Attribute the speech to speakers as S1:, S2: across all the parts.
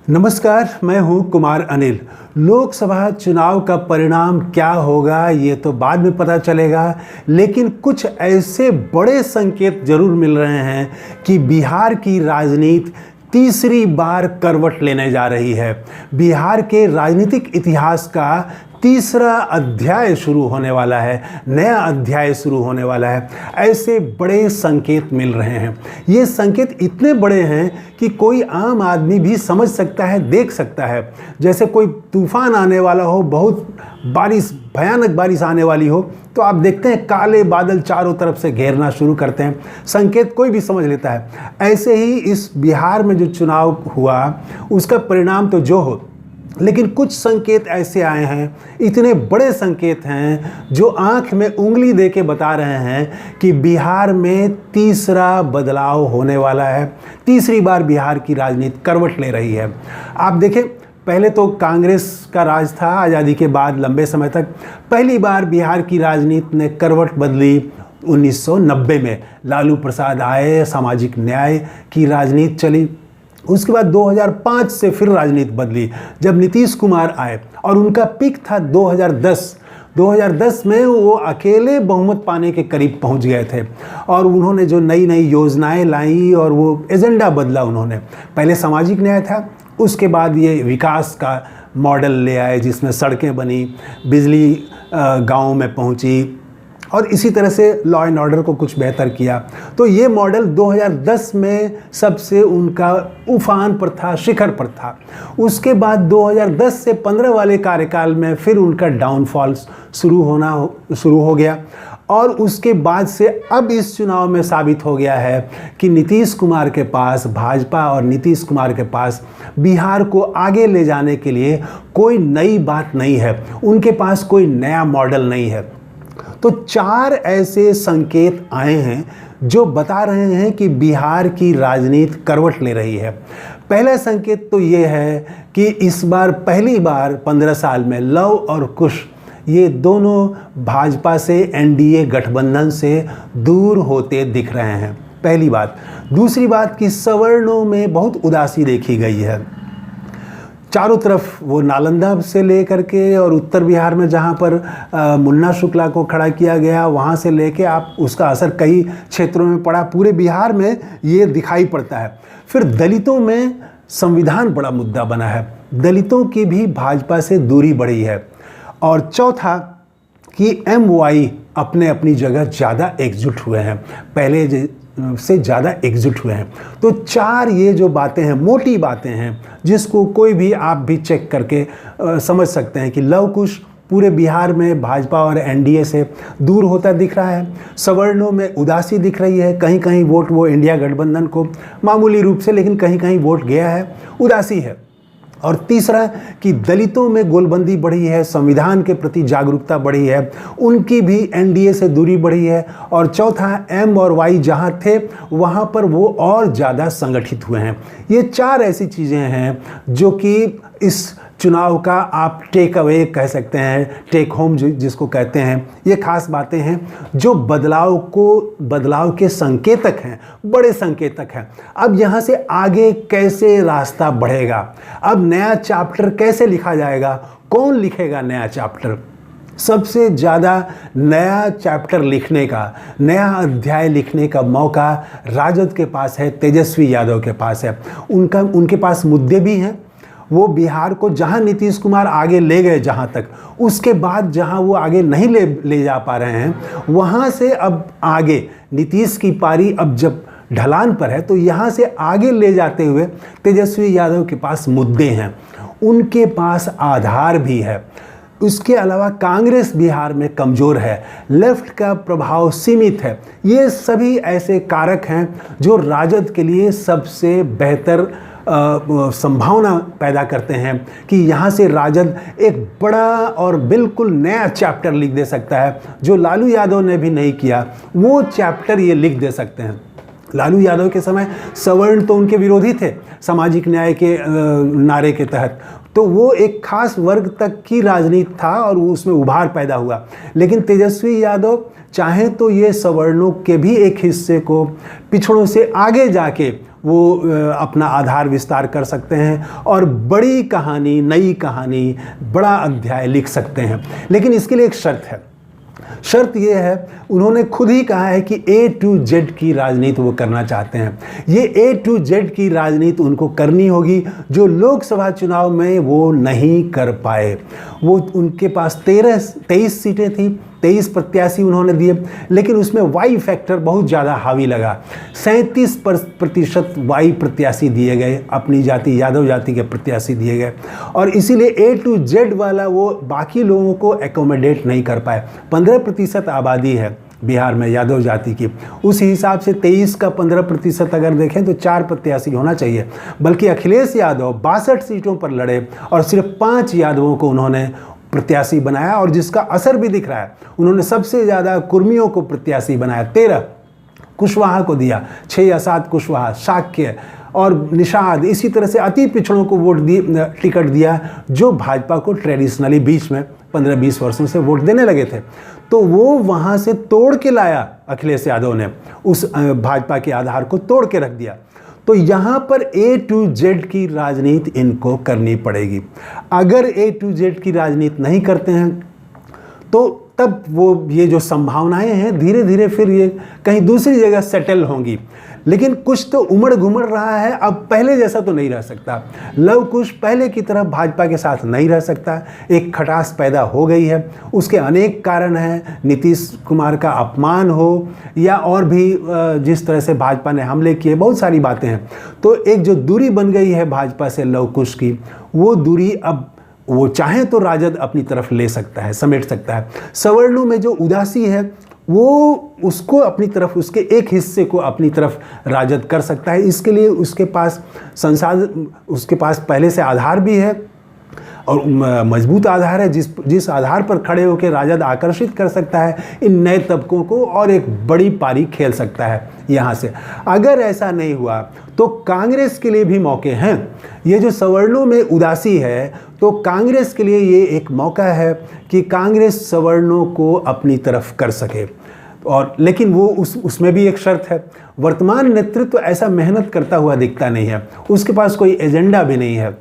S1: नमस्कार, मैं हूं कुमार अनिल। लोकसभा चुनाव का परिणाम क्या होगा ये तो बाद में पता चलेगा, लेकिन कुछ ऐसे बड़े संकेत जरूर मिल रहे हैं कि बिहार की राजनीति तीसरी बार करवट लेने जा रही है। बिहार के राजनीतिक इतिहास का तीसरा अध्याय शुरू होने वाला है, नया अध्याय शुरू होने वाला है। ऐसे बड़े संकेत मिल रहे हैं। ये संकेत इतने बड़े हैं कि कोई आम आदमी भी समझ सकता है, देख सकता है। जैसे कोई तूफान आने वाला हो, बहुत बारिश, भयानक बारिश आने वाली हो, तो आप देखते हैं काले बादल चारों तरफ से घेरना शुरू करते हैं। संकेत कोई भी समझ लेता है। ऐसे ही इस बिहार में जो चुनाव हुआ उसका परिणाम तो जो हो, लेकिन कुछ संकेत ऐसे आए हैं, इतने बड़े संकेत हैं जो आंख में उंगली दे के बता रहे हैं कि बिहार में तीसरा बदलाव होने वाला है। तीसरी बार बिहार की राजनीति करवट ले रही है। आप देखें, पहले तो कांग्रेस का राज था आज़ादी के बाद लंबे समय तक। पहली बार बिहार की राजनीति ने करवट बदली 1990 में। लालू प्रसाद आए, सामाजिक न्याय की राजनीति चली। उसके बाद 2005 से फिर राजनीति बदली जब नीतीश कुमार आए, और उनका पीक था 2010 में। वो अकेले बहुमत पाने के करीब पहुंच गए थे, और उन्होंने जो नई नई योजनाएं लाई और वो एजेंडा बदला उन्होंने। पहले सामाजिक न्याय था, उसके बाद ये विकास का मॉडल ले आए जिसमें सड़कें बनी, बिजली गाँव में पहुंची, और इसी तरह से लॉ एंड ऑर्डर को कुछ बेहतर किया। तो ये मॉडल 2010 में सबसे उनका उफान पर था, शिखर पर था। उसके बाद 2010 से 15 वाले कार्यकाल में फिर उनका डाउनफॉल शुरू हो गया, और उसके बाद से अब इस चुनाव में साबित हो गया है कि नीतीश कुमार के पास, भाजपा और नीतीश कुमार के पास बिहार को आगे ले जाने के लिए कोई नई बात नहीं है। उनके पास कोई नया मॉडल नहीं है। तो 4 ऐसे संकेत आए हैं जो बता रहे हैं कि बिहार की राजनीति करवट ले रही है। पहला संकेत तो ये है कि इस बार पहली बार 15 साल में लव और कुश, ये दोनों भाजपा से, एनडीए गठबंधन से दूर होते दिख रहे हैं। पहली बात। दूसरी बात कि सवर्णों में बहुत उदासी देखी गई है। चारों तरफ वो नालंदा से लेकर के और उत्तर बिहार में जहाँ पर मुन्ना शुक्ला को खड़ा किया गया, वहाँ से लेके आप उसका असर कई क्षेत्रों में पड़ा। पूरे बिहार में ये दिखाई पड़ता है। फिर दलितों में संविधान बड़ा मुद्दा बना है। दलितों की भी भाजपा से दूरी बढ़ी है। और चौथा कि MY अपनी जगह ज़्यादा एकजुट हुए हैं, पहले से ज़्यादा एकजुट हुए हैं। तो 4 ये जो बातें हैं, मोटी बातें हैं, जिसको कोई भी आप भी चेक करके समझ सकते हैं कि लव कुश पूरे बिहार में भाजपा और एनडीए से दूर होता दिख रहा है। सवर्णों में उदासी दिख रही है। कहीं कहीं वोट वो इंडिया गठबंधन को मामूली रूप से, लेकिन कहीं कहीं वोट गया है, उदासी है। और तीसरा कि दलितों में गोलबंदी बढ़ी है, संविधान के प्रति जागरूकता बढ़ी है, उनकी भी एनडीए से दूरी बढ़ी है। और चौथा, M और Y जहाँ थे वहाँ पर वो और ज़्यादा संगठित हुए हैं। ये 4 ऐसी चीज़ें हैं जो कि इस चुनाव का आप टेक अवे कह सकते हैं, टेक होम जिसको कहते हैं, ये खास बातें हैं जो बदलाव के संकेतक हैं, बड़े संकेतक हैं। अब यहाँ से आगे कैसे रास्ता बढ़ेगा, अब नया चैप्टर कैसे लिखा जाएगा, कौन लिखेगा नया चैप्टर? सबसे ज़्यादा नया चैप्टर लिखने का, नया अध्याय लिखने का मौका राजद के पास है, तेजस्वी यादव के पास है। उनके पास मुद्दे भी हैं। वो बिहार को जहां नीतीश कुमार आगे ले गए, जहां तक, उसके बाद जहां वो आगे नहीं ले जा पा रहे हैं, वहां से अब आगे नीतीश की पारी अब जब ढलान पर है, तो यहाँ से आगे ले जाते हुए तेजस्वी यादव के पास मुद्दे हैं, उनके पास आधार भी है। उसके अलावा कांग्रेस बिहार में कमज़ोर है, लेफ्ट का प्रभाव सीमित है। ये सभी ऐसे कारक हैं जो राजद के लिए सबसे बेहतर संभावना पैदा करते हैं कि यहाँ से राजद एक बड़ा और बिल्कुल नया चैप्टर लिख दे सकता है, जो लालू यादव ने भी नहीं किया। वो चैप्टर ये लिख दे सकते हैं। लालू यादव के समय सवर्ण तो उनके विरोधी थे सामाजिक न्याय के नारे के तहत, तो वो एक खास वर्ग तक की राजनीति था और उसमें उभार पैदा हुआ। लेकिन तेजस्वी यादव चाहे तो ये सवर्णों के भी एक हिस्से को पिछड़ों से आगे जाके वो अपना आधार विस्तार कर सकते हैं और बड़ी कहानी, नई कहानी, बड़ा अध्याय लिख सकते हैं। लेकिन इसके लिए एक शर्त है। शर्त ये है, उन्होंने खुद ही कहा है कि A to Z की राजनीति वो करना चाहते हैं। ये A to Z की राजनीति उनको करनी होगी जो लोकसभा चुनाव में वो नहीं कर पाए। वो उनके पास 23 सीटें थी, 23 प्रत्याशी उन्होंने दिए, लेकिन उसमें वाई फैक्टर बहुत ज़्यादा हावी लगा। 37% वाई प्रत्याशी दिए गए, अपनी जाति यादव जाति के प्रत्याशी दिए गए, और इसीलिए A to Z वाला वो बाकी लोगों को एकोमोडेट नहीं कर पाए। 15% आबादी है बिहार में यादव जाति की, उस हिसाब से 23 का 15% अगर देखें तो 4 प्रत्याशी होना चाहिए। बल्कि अखिलेश यादव 62 सीटों पर लड़े और सिर्फ 5 यादवों को उन्होंने प्रत्याशी बनाया, और जिसका असर भी दिख रहा है। उन्होंने सबसे ज़्यादा कुर्मियों को प्रत्याशी बनाया, 13 कुशवाहा को दिया, 6 या 7 कुशवाहा, शाक्य और निषाद, इसी तरह से अति पिछड़ों को वोट टिकट दिया, जो भाजपा को ट्रेडिशनली बीच में 15-20 वर्षों से वोट देने लगे थे। तो वो वहाँ से तोड़ के लाया अखिलेश यादव ने, उस भाजपा के आधार को तोड़ के रख दिया। तो यहाँ पर A to Z की राजनीति इनको करनी पड़ेगी। अगर A to Z की राजनीति नहीं करते हैं तो तब वो ये जो संभावनाएं हैं धीरे धीरे फिर ये कहीं दूसरी जगह सेटल होंगी। लेकिन कुछ तो उमड़ घुमड़ रहा है, अब पहले जैसा तो नहीं रह सकता। लव कुश पहले की तरह भाजपा के साथ नहीं रह सकता, एक खटास पैदा हो गई है। उसके अनेक कारण हैं, नीतीश कुमार का अपमान हो या और भी जिस तरह से भाजपा ने हमले किए, बहुत सारी बातें हैं। तो एक जो दूरी बन गई है भाजपा से लव कुश की, वो दूरी अब वो चाहे तो राजद अपनी तरफ ले सकता है, समेट सकता है। सवर्णों में जो उदासी है वो उसको अपनी तरफ, उसके एक हिस्से को अपनी तरफ राजद कर सकता है। इसके लिए उसके पास संसाधन, उसके पास पहले से आधार भी है और मजबूत आधार है, जिस आधार पर खड़े होकर राजद आकर्षित कर सकता है इन नए तबकों को और एक बड़ी पारी खेल सकता है यहाँ से। अगर ऐसा नहीं हुआ तो कांग्रेस के लिए भी मौके हैं। ये जो सवर्णों में उदासी है, तो कांग्रेस के लिए ये एक मौका है कि कांग्रेस सवर्णों को अपनी तरफ कर सके। और लेकिन वो उसमें भी एक शर्त है, वर्तमान नेतृत्व ऐसा मेहनत करता हुआ दिखता नहीं है, उसके पास कोई एजेंडा भी नहीं है।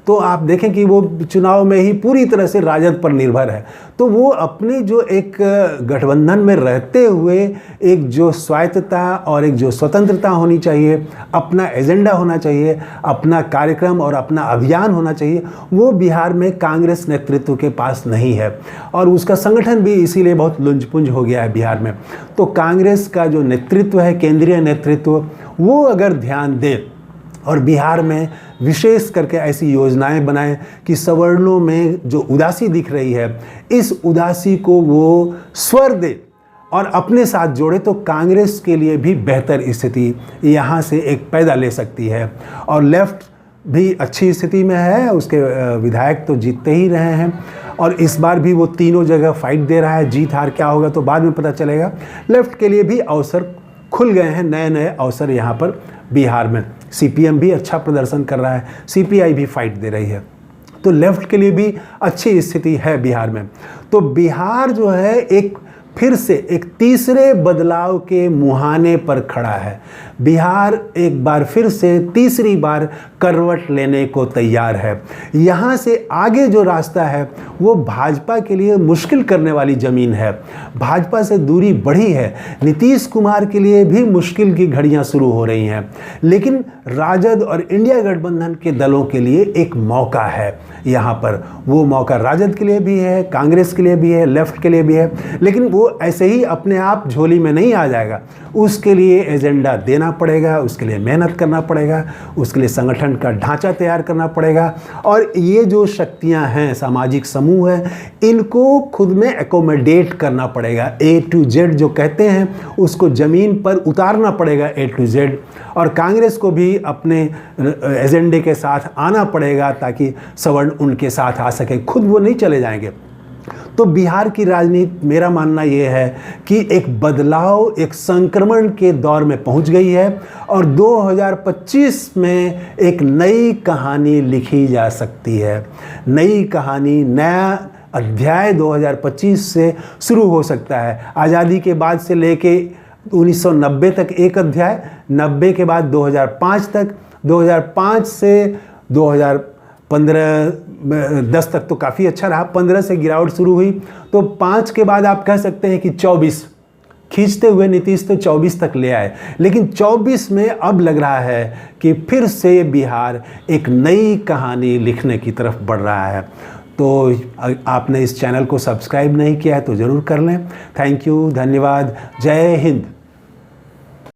S1: तो आप देखें कि वो चुनाव में ही पूरी तरह से राजद पर निर्भर है। तो वो अपने जो एक गठबंधन में रहते हुए एक जो स्वायत्तता और एक जो स्वतंत्रता होनी चाहिए, अपना एजेंडा होना चाहिए, अपना कार्यक्रम और अपना अभियान होना चाहिए, वो बिहार में कांग्रेस नेतृत्व के पास नहीं है। और उसका संगठन भी इसीलिए बहुत लुंज-पुंज हो गया है बिहार में। तो कांग्रेस का जो नेतृत्व है, केंद्रीय नेतृत्व, वो अगर ध्यान दे और बिहार में विशेष करके ऐसी योजनाएं बनाएं कि सवर्णों में जो उदासी दिख रही है, इस उदासी को वो स्वर दे और अपने साथ जोड़े, तो कांग्रेस के लिए भी बेहतर स्थिति यहाँ से एक पैदा ले सकती है। और लेफ्ट भी अच्छी स्थिति में है, उसके विधायक तो जीतते ही रहे हैं और इस बार भी वो तीनों जगह फाइट दे रहा है। जीत हार क्या होगा तो बाद में पता चलेगा। लेफ्ट के लिए भी अवसर खुल गए हैं, नए नए अवसर यहाँ पर बिहार में। CPM भी अच्छा प्रदर्शन कर रहा है, CPI भी फाइट दे रही है, तो लेफ्ट के लिए भी अच्छी स्थिति है बिहार में। तो बिहार जो है एक फिर से एक तीसरे बदलाव के मुहाने पर खड़ा है। बिहार एक बार फिर से तीसरी बार करवट लेने को तैयार है। यहाँ से आगे जो रास्ता है वो भाजपा के लिए मुश्किल करने वाली ज़मीन है। भाजपा से दूरी बढ़ी है, नीतीश कुमार के लिए भी मुश्किल की घड़ियाँ शुरू हो रही हैं। लेकिन राजद और इंडिया गठबंधन के दलों के लिए एक मौका है यहाँ पर। वो मौका राजद के लिए भी है, कांग्रेस के लिए भी है, लेफ्ट के लिए भी है। लेकिन वो ऐसे ही अपने आप झोली में नहीं आ जाएगा, उसके लिए एजेंडा देना पड़ेगा, उसके लिए मेहनत करना पड़ेगा, उसके लिए संगठन का ढांचा तैयार करना पड़ेगा। और ये जो शक्तियां हैं, सामाजिक समूह है, इनको खुद में एकोमोडेट करना पड़ेगा। A to Z जो कहते हैं उसको ज़मीन पर उतारना पड़ेगा, A to Z। और कांग्रेस को भी अपने एजेंडे के साथ आना पड़ेगा ताकि सवर्ण उनके साथ आ सके, खुद वो नहीं चले जाएंगे। तो बिहार की राजनीति, मेरा मानना ये है कि एक बदलाव, एक संक्रमण के दौर में पहुंच गई है और 2025 में एक नई कहानी लिखी जा सकती है। नई कहानी, नया अध्याय 2025 से शुरू हो सकता है। आज़ादी के बाद से लेके 1990 तक एक अध्याय, 90 के बाद 2005 तक, 2005 से 2015-10 तक तो काफ़ी अच्छा रहा, 15 से गिरावट शुरू हुई, तो 5 के बाद आप कह सकते हैं कि 24 खींचते हुए नीतीश तो 24 तक ले आए, लेकिन 24 में अब लग रहा है कि फिर से बिहार एक नई कहानी लिखने की तरफ बढ़ रहा है। तो आपने इस चैनल को सब्सक्राइब नहीं किया है तो ज़रूर कर लें। थैंक यू, धन्यवाद, जय हिंद।